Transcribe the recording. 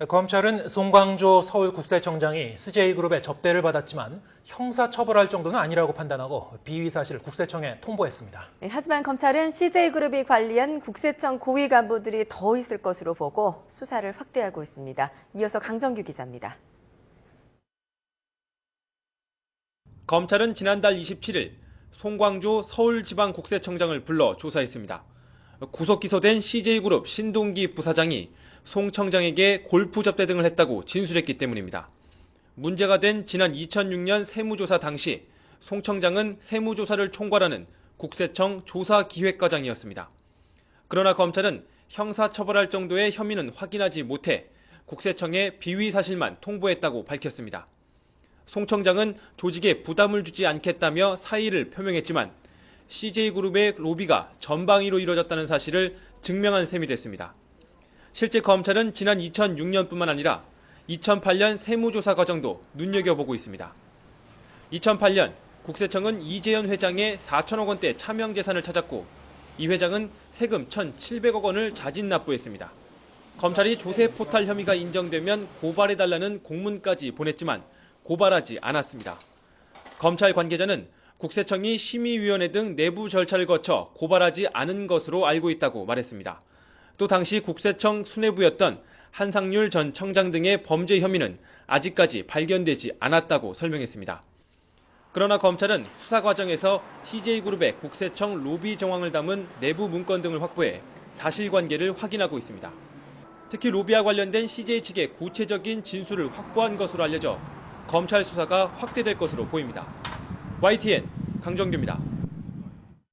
검찰은 송광조 서울국세청장이 CJ그룹의 접대를 받았지만 형사처벌할 정도는 아니라고 판단하고 비위 사실을 국세청에 통보했습니다. 하지만 검찰은 CJ그룹이 관리한 국세청 고위 간부들이 더 있을 것으로 보고 수사를 확대하고 있습니다. 이어서 강정규 기자입니다. 검찰은 지난달 27일 송광조 서울지방국세청장을 불러 조사했습니다. 구속 기소된 CJ그룹 신동기 부사장이 송 청장에게 골프 접대 등을 했다고 진술했기 때문입니다. 문제가 된 지난 2006년 세무조사 당시 송 청장은 세무조사를 총괄하는 국세청 조사기획과장이었습니다. 그러나 검찰은 형사처벌할 정도의 혐의는 확인하지 못해 국세청에 비위 사실만 통보했다고 밝혔습니다. 송 청장은 조직에 부담을 주지 않겠다며 사의를 표명했지만 CJ그룹의 로비가 전방위로 이루어졌다는 사실을 증명한 셈이 됐습니다. 실제 검찰은 지난 2006년뿐만 아니라 2008년 세무조사 과정도 눈여겨보고 있습니다. 2008년 국세청은 이재현 회장의 4천억 원대 차명재산을 찾았고 이 회장은 세금 1,700억 원을 자진 납부했습니다. 검찰이 조세 포탈 혐의가 인정되면 고발해달라는 공문까지 보냈지만 고발하지 않았습니다. 검찰 관계자는 국세청이 심의위원회 등 내부 절차를 거쳐 고발하지 않은 것으로 알고 있다고 말했습니다. 또 당시 국세청 수뇌부였던 한상률 전 청장 등의 범죄 혐의는 아직까지 발견되지 않았다고 설명했습니다. 그러나 검찰은 수사 과정에서 CJ그룹의 국세청 로비 정황을 담은 내부 문건 등을 확보해 사실관계를 확인하고 있습니다. 특히 로비와 관련된 CJ 측의 구체적인 진술을 확보한 것으로 알려져 검찰 수사가 확대될 것으로 보입니다. YTN 강정규입니다.